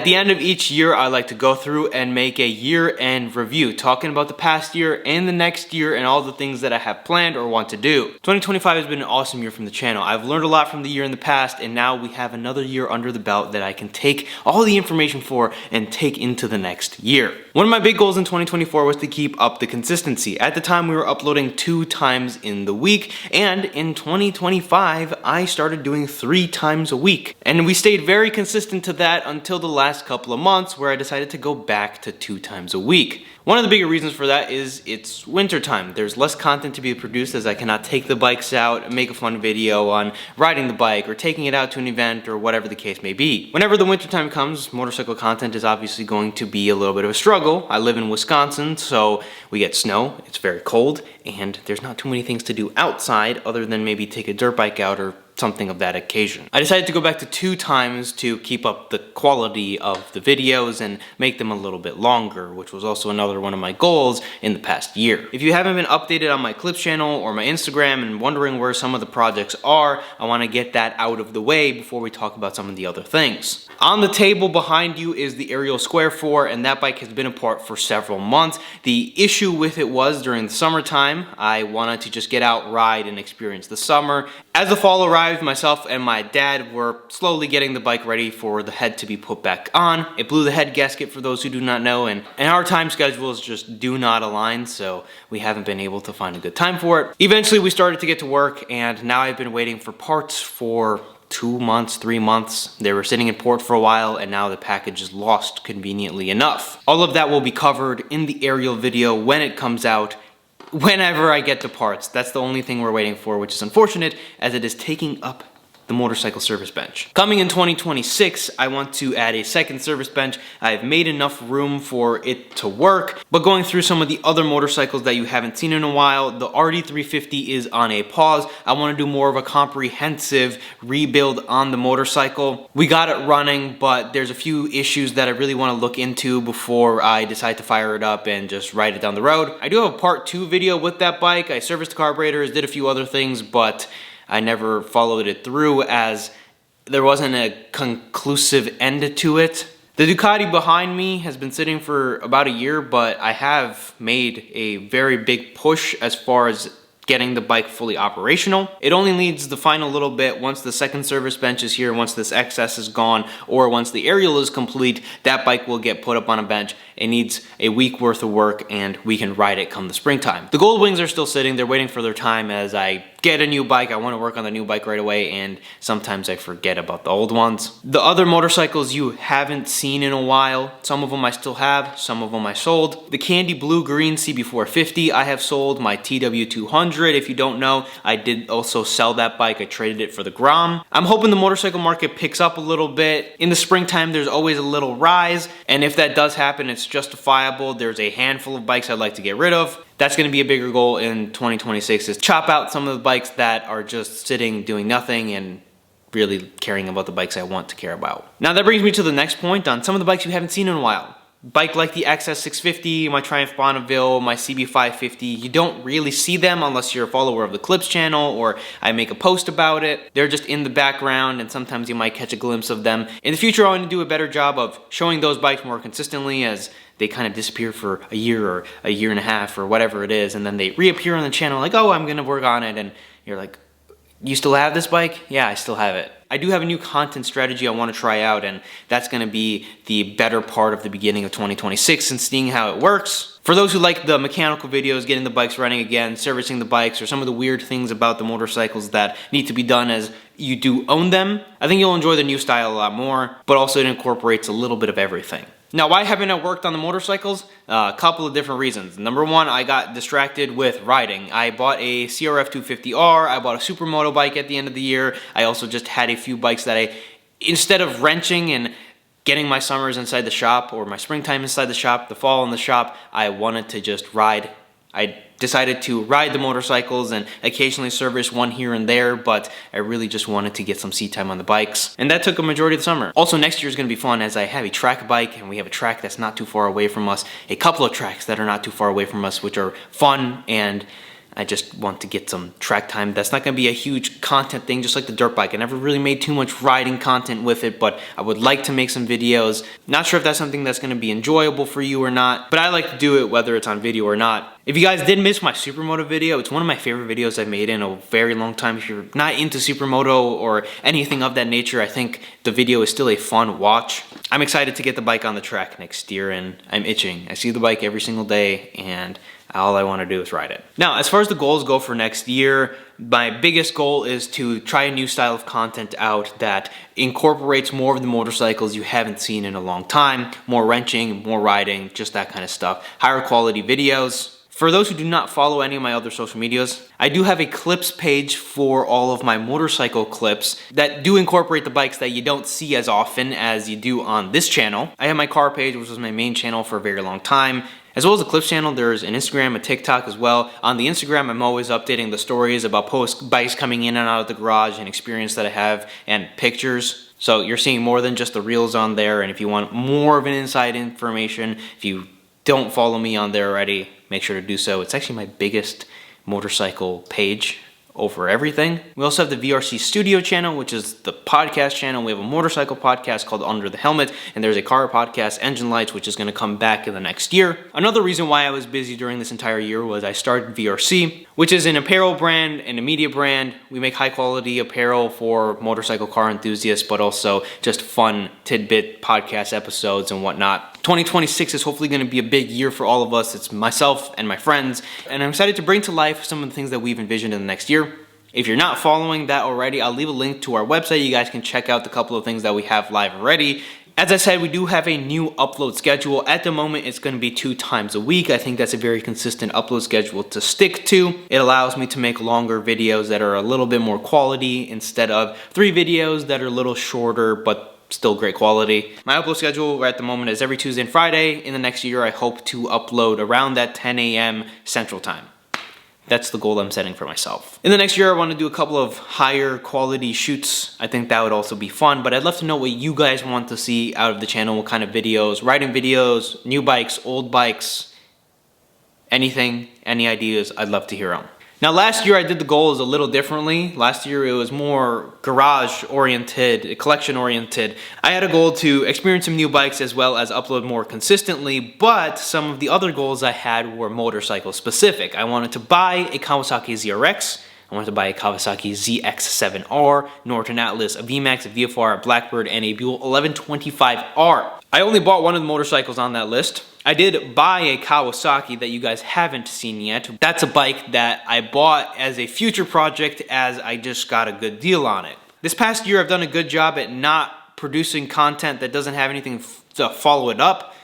At the end of each year, I like to go through and make a year-end review, talking about the past year and the next year and all the things that I have planned or want to do. 2025 has been an awesome year from the channel. I've learned a lot from the year in the past, and now we have another year under the belt that I can take all the information for and take into the next year. One of my big goals in 2024 was to keep up the consistency. At the time, we were uploading 2 times in the week, and in 2025, I started doing 3 times a week. And we stayed very consistent to that until the last couple of months where I decided to go back to 2 times a week. One of the bigger reasons for that is it's winter time. There's less content to be produced as I cannot take the bikes out and make a fun video on riding the bike or taking it out to an event or whatever the case may be. Whenever the winter time comes, motorcycle content is obviously going to be a little bit of a struggle. I live in Wisconsin, so we get snow, it's very cold, and there's not too many things to do outside other than maybe take a dirt bike out or something of that occasion. I decided to go back to 2 times to keep up the quality of the videos and make them a little bit longer, which was also another one of my goals in the past year. If you haven't been updated on my clips channel or my Instagram and wondering where some of the projects are, I want to get that out of the way before we talk about some of the other things. On the table behind you is the Ariel Square 4, and that bike has been apart for several months. The issue with it was during the summertime, I wanted to just get out, ride, and experience the summer. As the fall arrived, myself and my dad were slowly getting the bike ready for the head to be put back on. It blew the head gasket for those who do not know, and our time schedules just do not align, so we haven't been able to find a good time for it. Eventually we started to get to work, and now I've been waiting for parts for 2 months, 3 months. They were sitting in port for a while, and now the package is lost conveniently enough. All of that will be covered in the Ariel video when it comes out, whenever I get the parts. That's the only thing we're waiting for, which is unfortunate as it is taking up the motorcycle service bench. Coming in 2026, I want to add a second service bench. I've made enough room for it to work, but going through some of the other motorcycles that you haven't seen in a while, the RD350 is on a pause. I want to do more of a comprehensive rebuild on the motorcycle. We got it running, but there's a few issues that I really want to look into before I decide to fire it up and just ride it down the road. I do have a part 2 video with that bike. I serviced the carburetors, did a few other things, but I never followed it through as there wasn't a conclusive end to it. The Ducati behind me has been sitting for about a year, but I have made a very big push as far as getting the bike fully operational. It only needs the final little bit once the second service bench is here, once this XS is gone, or once the Ariel is complete, that bike will get put up on a bench. It needs a week worth of work and we can ride it come the springtime. The Gold Wings are still sitting, they're waiting for their time as I get a new bike. I want to work on the new bike right away, and sometimes I forget about the old ones. The other motorcycles you haven't seen in a while, some of them I still have, some of them I sold. The Candy Blue Green CB450 I have sold. My TW200, if you don't know, I did also sell that bike. I traded it for the Grom. I'm hoping the motorcycle market picks up a little bit. In the springtime, there's always a little rise, and if that does happen, it's justifiable. There's a handful of bikes I'd like to get rid of. That's going to be a bigger goal in 2026, is chop out some of the bikes that are just sitting doing nothing and really caring about the bikes I want to care about. Now that brings me to the next point on some of the bikes you haven't seen in a while. Bike like the XS650, my Triumph Bonneville, my CB550, you don't really see them unless you're a follower of the Clips channel or I make a post about it. They're just in the background and sometimes you might catch a glimpse of them. In the future, I want to do a better job of showing those bikes more consistently as they kind of disappear for a year or a year and a half or whatever it is, and then they reappear on the channel like, oh, I'm gonna work on it, and you're like, you still have this bike? Yeah, I still have it. I do have a new content strategy I want to try out, and that's going to be the better part of the beginning of 2026 and seeing how it works. For those who like the mechanical videos, getting the bikes running again, servicing the bikes, or some of the weird things about the motorcycles that need to be done as you do own them, I think you'll enjoy the new style a lot more, but also it incorporates a little bit of everything. Now, why haven't I worked on the motorcycles? A couple of different reasons. Number one, I got distracted with riding. I bought a CRF 250R, I bought a supermoto bike at the end of the year. I also just had a few bikes that instead of wrenching and getting my summers inside the shop or my springtime inside the shop, the fall in the shop, I wanted to just ride. I decided to ride the motorcycles and occasionally service one here and there, but I really just wanted to get some seat time on the bikes. And that took a majority of the summer. Also, next year is going to be fun as I have a track bike and we have a track that's not too far away from us, a couple of tracks that are not too far away from us, which are fun and I just want to get some track time. That's not going to be a huge content thing, just like the dirt bike. I never really made too much riding content with it, but I would like to make some videos. Not sure if that's something that's going to be enjoyable for you or not, but I like to do it whether it's on video or not. If you guys did miss my Supermoto video, it's one of my favorite videos I've made in a very long time. If you're not into Supermoto or anything of that nature, I think the video is still a fun watch. I'm excited to get the bike on the track next year, and I'm itching. I see the bike every single day, and all I want to do is ride it. Now, as far as the goals go for next year, my biggest goal is to try a new style of content out that incorporates more of the motorcycles you haven't seen in a long time. More wrenching, more riding, just that kind of stuff. Higher quality videos. For those who do not follow any of my other social medias, I do have a clips page for all of my motorcycle clips that do incorporate the bikes that you don't see as often as you do on this channel. I have my car page, which was my main channel for a very long time. As well as the clips channel, there's an Instagram, a TikTok as well. On the Instagram, I'm always updating the stories about bikes coming in and out of the garage and experience that I have and pictures. So you're seeing more than just the reels on there. And if you want more of an inside information, if you don't follow me on there already, make sure to do so. It's actually my biggest motorcycle page over everything. We also have the VRC Studio channel, which is the podcast channel. We have a motorcycle podcast called Under the Helmet, and there's a car podcast, Engine Lights, which is going to come back in the next year. Another reason why I was busy during this entire year was I started VRC, which is an apparel brand and a media brand. We make high quality apparel for motorcycle car enthusiasts, but also just fun tidbit podcast episodes and whatnot. 2026 is hopefully going to be a big year for all of us. It's myself and my friends, and I'm excited to bring to life some of the things that we've envisioned in the next year. If you're not following that already, I'll leave a link to our website. You guys can check out the couple of things that we have live already. As I said, we do have a new upload schedule. At the moment, it's going to be 2 times a week. I think that's a very consistent upload schedule to stick to. It allows me to make longer videos that are a little bit more quality instead of 3 videos that are a little shorter but still great quality. My upload schedule at the moment is every Tuesday and Friday. In the next year, I hope to upload around that 10 a.m. Central Time. That's the goal I'm setting for myself. In the next year, I want to do a couple of higher quality shoots. I think that would also be fun, but I'd love to know what you guys want to see out of the channel, what kind of videos, riding videos, new bikes, old bikes, anything, any ideas, I'd love to hear them. Now, last year I did the goals a little differently. Last year it was more garage oriented, collection oriented. I had a goal to experience some new bikes as well as upload more consistently, but some of the other goals I had were motorcycle specific. I wanted to buy a Kawasaki ZRX. I wanted to buy a Kawasaki ZX7R, Norton Atlas, a VMAX, a VFR, a Blackbird, and a Buell 1125R. I only bought one of the motorcycles on that list. I did buy a Kawasaki that you guys haven't seen yet. That's a bike that I bought as a future project as I just got a good deal on it. This past year I've done a good job at not producing content that doesn't have anything to follow it up,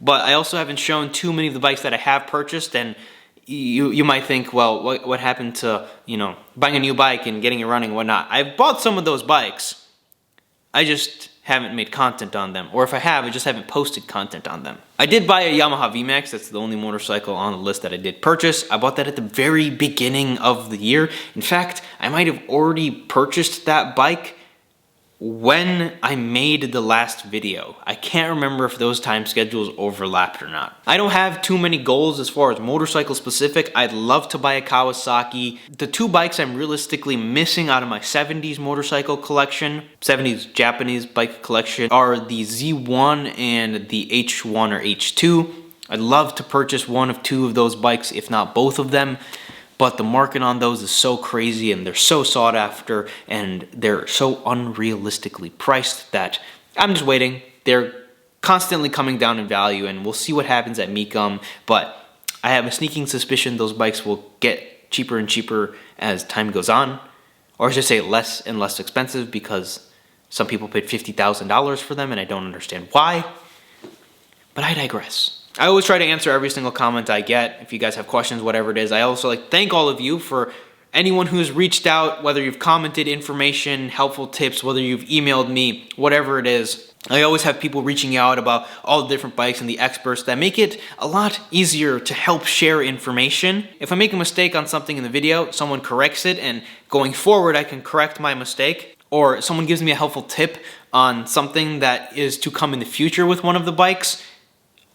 but I also haven't shown too many of the bikes that I have purchased, and you might think, well, what happened to, buying a new bike and getting it running and whatnot. I've bought some of those bikes. I just haven't made content on them. Or if I have, I just haven't posted content on them. I did buy a Yamaha VMAX. That's the only motorcycle on the list that I did purchase. I bought that at the very beginning of the year. In fact, I might have already purchased that bike when I made the last video. I can't remember if those time schedules overlapped or not. I don't have too many goals as far as motorcycle specific. I'd love to buy a Kawasaki. The 2 bikes I'm realistically missing out of my 70s motorcycle collection, 70s Japanese bike collection, are the Z1 and the H1 or H2. I'd love to purchase one of 2 of those bikes, if not both of them. But the market on those is so crazy, and they're so sought after, and they're so unrealistically priced that I'm just waiting. They're constantly coming down in value, and we'll see what happens at Mecum. But I have a sneaking suspicion those bikes will get cheaper and cheaper as time goes on. Or I should say less and less expensive, because some people paid $50,000 for them, and I don't understand why. But I digress. I always try to answer every single comment I get. If you guys have questions, whatever it is. I also like to thank all of you for anyone who's reached out, whether you've commented information, helpful tips, whether you've emailed me, whatever it is. I always have people reaching out about all the different bikes and the experts that make it a lot easier to help share information. If I make a mistake on something in the video, someone corrects it, and going forward I can correct my mistake. Or someone gives me a helpful tip on something that is to come in the future with one of the bikes.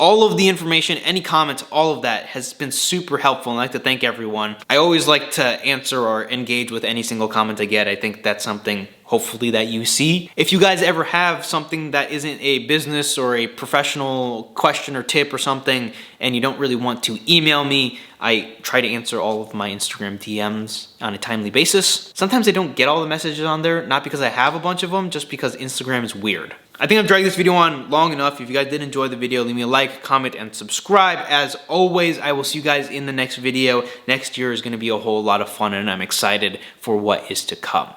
All of the information, any comments, all of that has been super helpful, and I'd like to thank everyone. I always like to answer or engage with any single comment I get. I think that's something hopefully that you see. If you guys ever have something that isn't a business or a professional question or tip or something, and you don't really want to email me, I try to answer all of my Instagram DMs on a timely basis. Sometimes I don't get all the messages on there, not because I have a bunch of them, just because Instagram is weird. I think I've dragged this video on long enough. If you guys did enjoy the video, leave me a like, comment, and subscribe. As always, I will see you guys in the next video. Next year is going to be a whole lot of fun, and I'm excited for what is to come.